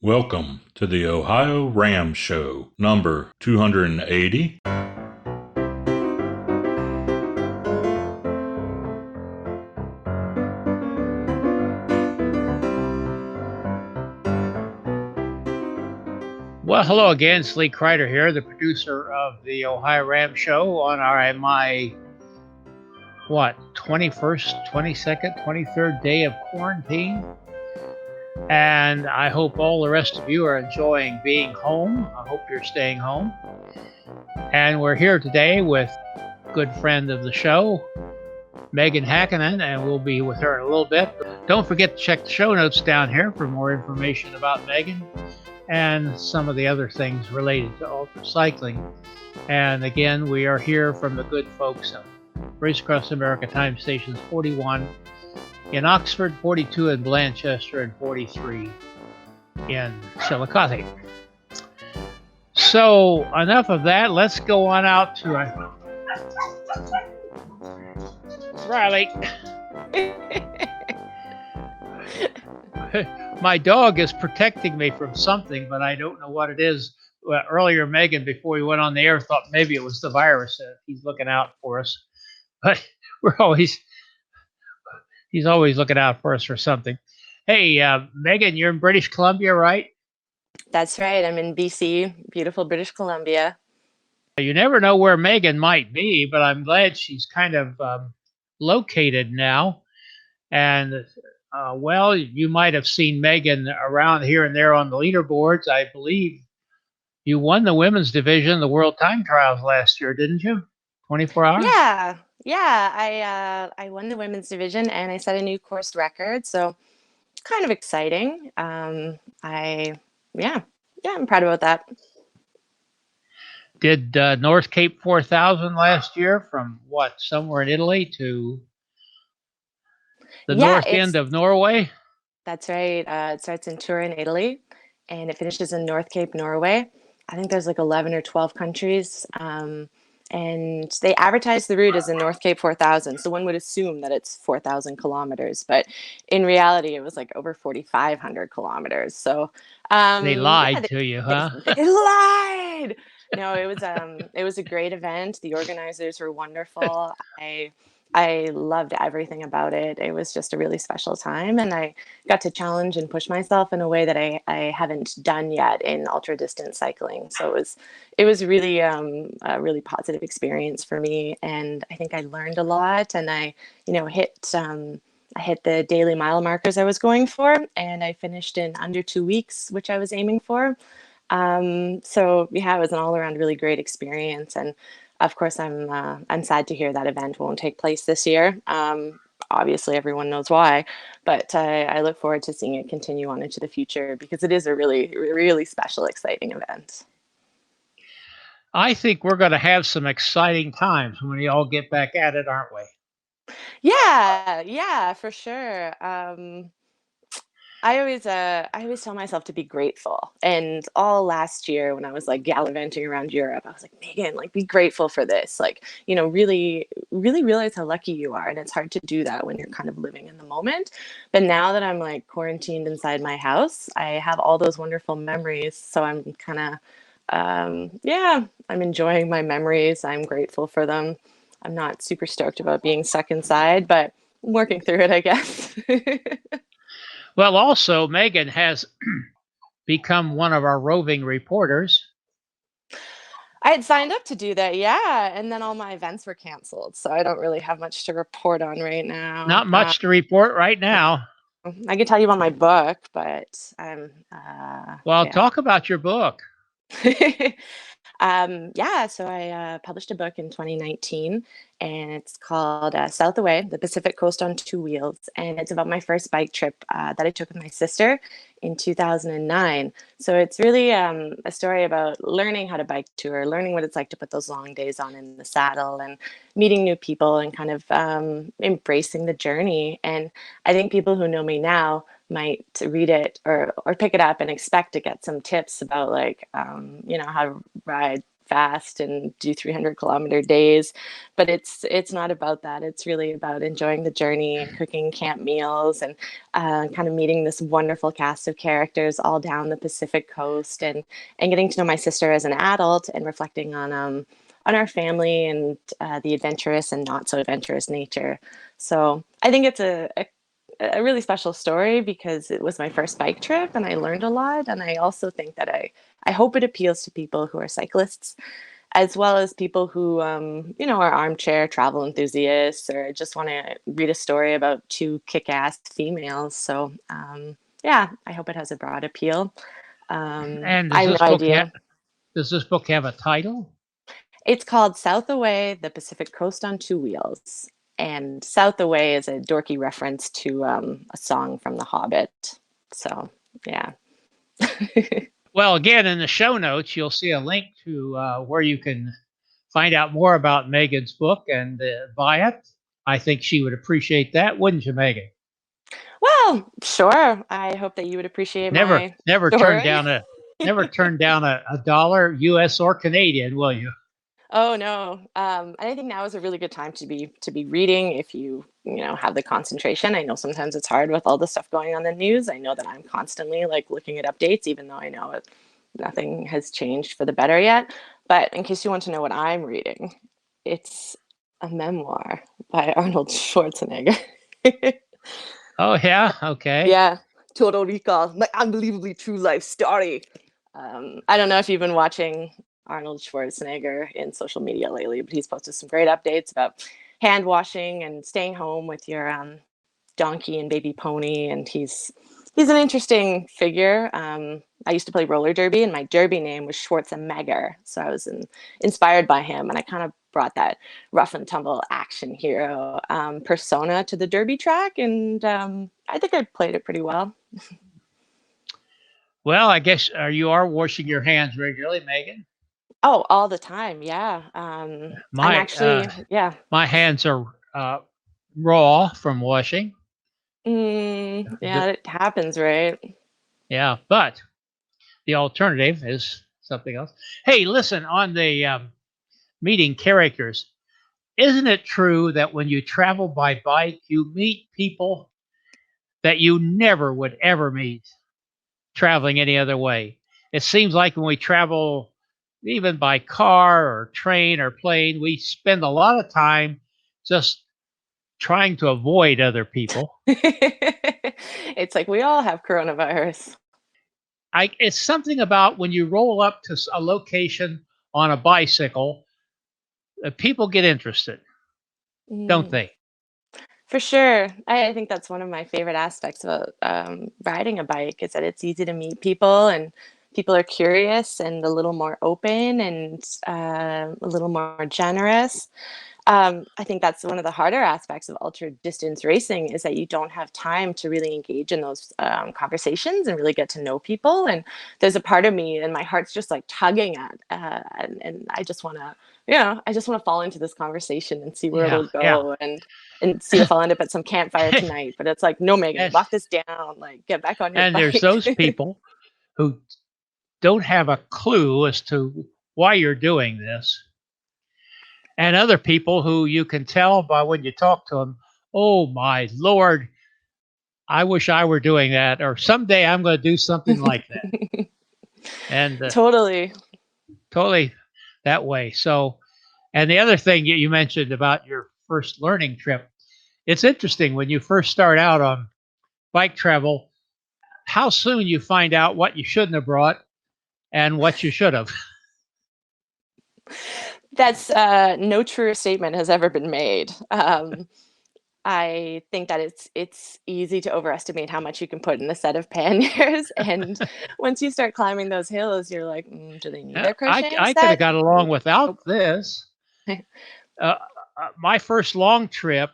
Welcome to the OhioRAAM Show, number 280. Well, hello again. It's Lee Kreider here, the producer of the OhioRAAM Show on my 21st, 22nd, 23rd day of quarantine. And I hope all the rest of you are enjoying being home. I hope you're staying home. And we're here today with a good friend of the show, Meaghan Hackinen, and we'll be with her in a little bit. Don't forget to check the show notes down here for more information about Meaghan and some of the other things related to ultra cycling. And again, we are here from the good folks of Race Across America time stations 41 in Oxford, 42 in Blanchester, and 43 in Chillicothe. So enough of that. Let's go on out to Riley. My dog is protecting me from something, but I don't know what it is. Well, earlier, Meaghan, before we went on the air, thought maybe it was the virus. He's looking out for us. But he's always looking out for us for something. Hey, Meaghan, you're in British Columbia, right? That's right. I'm in BC, beautiful British Columbia. You never know where Meaghan might be, but I'm glad she's kind of located now. And well, you might have seen Meaghan around here and there on the leaderboards. I believe you won the women's division of the World Time Trials last year, didn't you? 24 hours? Yeah. I won the women's division and I set a new course record. So kind of exciting. I'm proud about that. Did North Cape 4000 last year from somewhere in Italy to the north end of Norway? That's right. It starts in Turin, Italy, and it finishes in North Cape, Norway. I think there's like 11 or 12 countries. And they advertise the route as a North Cape 4000. So one would assume that it's 4,000 kilometers. But in reality, it was like over 4,500 kilometers. So they lied to you, huh? They lied. No, it was a great event. The organizers were wonderful. I loved everything about it. It was just a really special time, and I got to challenge and push myself in a way that I haven't done yet in ultra distance cycling. So it was really a really positive experience for me, and I think I learned a lot. And I hit the daily mile markers I was going for, and I finished in under 2 weeks, which I was aiming for. So yeah, it was an all around really great experience. And of course, I'm sad to hear that event won't take place this year. Obviously, everyone knows why, but I look forward to seeing it continue on into the future because it is a really, really special, exciting event. I think we're going to have some exciting times when we all get back at it, aren't we? Yeah, for sure. I always tell myself to be grateful. And all last year when I was like gallivanting around Europe, I was like, Meaghan, like be grateful for this. Like, really, really realize how lucky you are. And it's hard to do that when you're kind of living in the moment. But now that I'm like quarantined inside my house, I have all those wonderful memories. So I'm kind of, I'm enjoying my memories. I'm grateful for them. I'm not super stoked about being stuck inside, but I'm working through it, I guess. Well, also, Meaghan has become one of our roving reporters. I had signed up to do that, yeah, and then all my events were canceled, so I don't really have much to report on right now. Not much to report right now. I can tell you about my book, but talk about your book. So I published a book in 2019, and it's called South Away, The Pacific Coast on Two Wheels. And it's about my first bike trip that I took with my sister in 2009. So it's really a story about learning how to bike tour, learning what it's like to put those long days on in the saddle and meeting new people and kind of embracing the journey. And I think people who know me now might read it or pick it up and expect to get some tips about how to ride fast and do 300-kilometer days, but it's not about that. It's really about enjoying the journey and cooking camp meals and kind of meeting this wonderful cast of characters all down the Pacific coast, and getting to know my sister as an adult and reflecting on our family and the adventurous and not so adventurous nature. So I think it's a really special story because it was my first bike trip and I learned a lot. And I also think that I hope it appeals to people who are cyclists as well as people who, are armchair travel enthusiasts or just want to read a story about two kick-ass females. So, yeah, I hope it has a broad appeal. And I have no idea. does this book have a title? It's called South Away, The Pacific Coast on Two Wheels. And South Away is a dorky reference to a song from The Hobbit. So, yeah. Well, again, in the show notes, you'll see a link to where you can find out more about Meaghan's book and buy it. I think she would appreciate that, wouldn't you, Meaghan? Well, sure. I hope that you would appreciate my Never story. turn down a dollar, U.S. or Canadian, will you? Oh no. I think now is a really good time to be reading if you have the concentration. I know sometimes it's hard with all the stuff going on in the news. I know that I'm constantly like looking at updates, even though I know nothing has changed for the better yet. But in case you want to know what I'm reading, it's a memoir by Arnold Schwarzenegger. Oh yeah, okay. Yeah, Total Recall, my unbelievably true life story. I don't know if you've been watching Arnold Schwarzenegger in social media lately, but he's posted some great updates about hand washing and staying home with your donkey and baby pony, and he's an interesting figure. I used to play roller derby, and my derby name was Schwarzenegger, so I was inspired by him, and I kind of brought that rough and tumble action hero persona to the derby track, and I think I played it pretty well. Well, I guess you are washing your hands regularly, Meaghan. Oh, all the time, yeah. I'm actually, yeah. My hands are raw from washing. Yeah, it happens, right? Yeah, but the alternative is something else. Hey, listen, on the meeting characters, isn't it true that when you travel by bike, you meet people that you never would ever meet traveling any other way? It seems like when we travel, even by car or train or plane, we spend a lot of time just trying to avoid other people. It's like we all have coronavirus. It's something about when you roll up to a location on a bicycle, people get interested, don't they? For sure. I think that's one of my favorite aspects about riding a bike is that it's easy to meet people and people are curious and a little more open and a little more generous. I think that's one of the harder aspects of ultra distance racing is that you don't have time to really engage in those conversations and really get to know people. And there's a part of me and my heart's just like tugging at, and I just want to, I just want to fall into this conversation and see where it'll go and see if I'll end up at some campfire tonight. But it's like, no, Meaghan, lock this down, like get back on your bike. And there's those people who don't have a clue as to why you're doing this. And other people who you can tell by when you talk to them, oh my Lord, I wish I were doing that, or someday I'm going to do something like that. And totally that way. So, and the other thing you mentioned about your first learning trip, it's interesting when you first start out on bike travel, how soon you find out what you shouldn't have brought and what you should have. That's no truer statement has ever been made. I think that it's easy to overestimate how much you can put in a set of panniers, and once you start climbing those hills, you're like, do they need their crocheting set? I could have got along without this. My first long trip,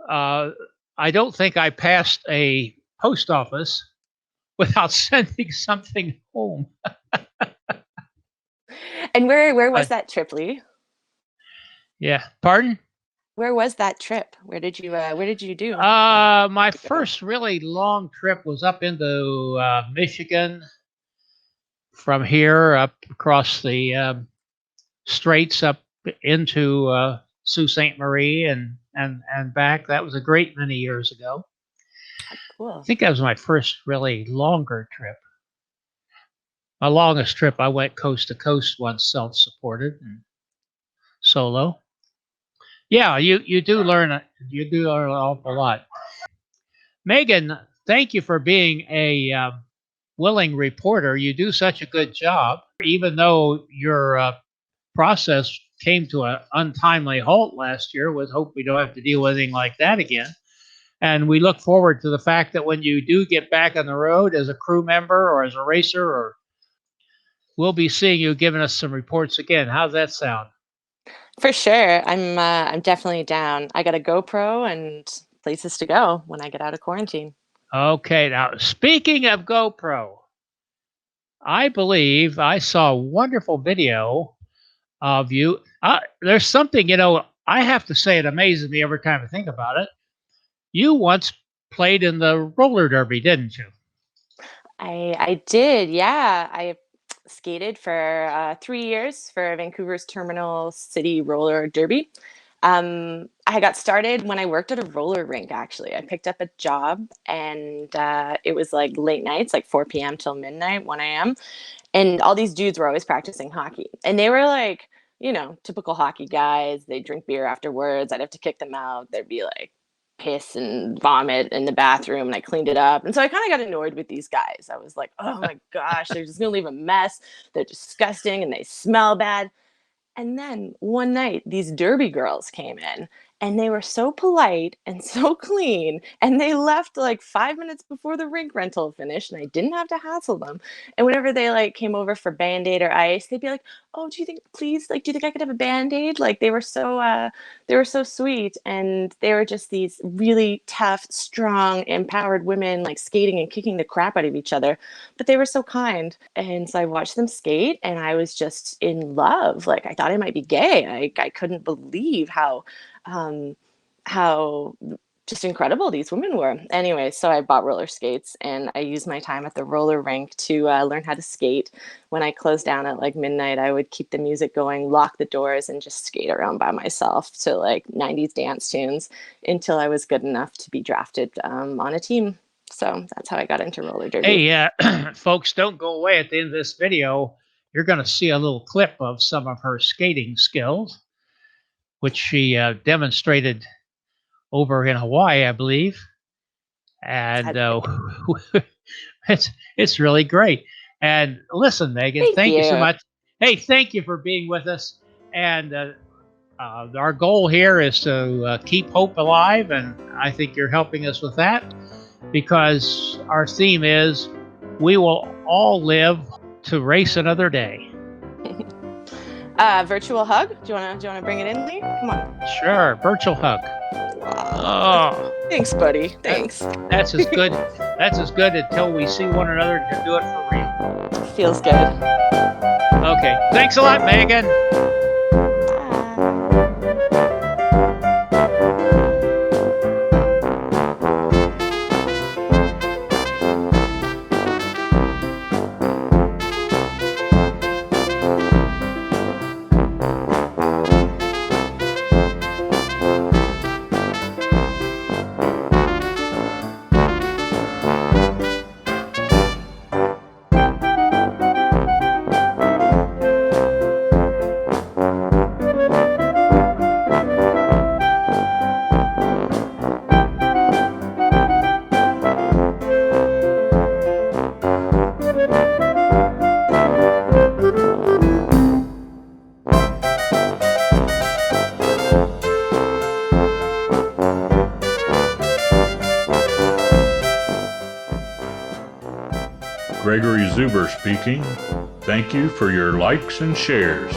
I don't think I passed a post office without sending something home. And where was that trip, Lee? Yeah, pardon? Where was that trip? Where did you do? My first really long trip was up into Michigan. From here up across the straights up into Sault Ste. Marie and back. That was a great many years ago. Cool. I think that was my first really longer trip. My longest trip, I went coast to coast once, self-supported and solo. Yeah, you do learn an awful lot. Meaghan, thank you for being a willing reporter. You do such a good job, even though your process came to an untimely halt last year. With hope we don't have to deal with anything like that again. And we look forward to the fact that when you do get back on the road as a crew member or as a racer, or we'll be seeing you giving us some reports again. How's that sound? For sure. I'm definitely down. I got a GoPro and places to go when I get out of quarantine. Okay, now speaking of GoPro, I believe I saw a wonderful video of you. There's something, I have to say it amazes me every time I think about it. You once played in the roller derby, didn't you? I did, yeah. I skated for 3 years for Vancouver's Terminal City Roller Derby. I got started when I worked at a roller rink, actually. I picked up a job and it was like late nights, like 4 p.m. till midnight, 1 a.m. And all these dudes were always practicing hockey. And they were like, typical hockey guys. They drink beer afterwards. I'd have to kick them out. There'd be like piss and vomit in the bathroom, and I cleaned it up. And so I kind of got annoyed with these guys. I was like, oh my gosh, they're just going to leave a mess. They're disgusting and they smell bad. And then one night, these derby girls came in and they were so polite and so clean. And they left like 5 minutes before the rink rental finished, and I didn't have to hassle them. And whenever they like came over for Band-Aid or ice, they'd be like, oh, do you think, please, like, do you think I could have a Band-Aid? Like, they were so sweet. And they were just these really tough, strong, empowered women, like skating and kicking the crap out of each other. But they were so kind. And so I watched them skate and I was just in love. Like, I thought I might be gay. I couldn't believe um, how just incredible these women were. Anyway, so I bought roller skates and I used my time at the roller rink to learn how to skate. When I closed down at like midnight, I would keep the music going, lock the doors, and just skate around by myself to like 90s dance tunes until I was good enough to be drafted on a team. So that's how I got into roller derby. Hey, folks, don't go away. At the end of this video, you're going to see a little clip of some of her skating skills, which she demonstrated over in Hawaii, I believe. And it's really great. And listen, Meaghan, thank you so much. Hey, thank you for being with us. And our goal here is to keep hope alive, and I think you're helping us with that, because our theme is we will all live to race another day. Virtual hug. Do you wanna bring it in, Lee? Come on. Sure, virtual hug. Oh, thanks, buddy. Thanks. That's as good. That's as good until we see one another to do it for real. Feels good. Okay. Thanks a lot, Meaghan. Gregory Zuber speaking. Thank you for your likes and shares.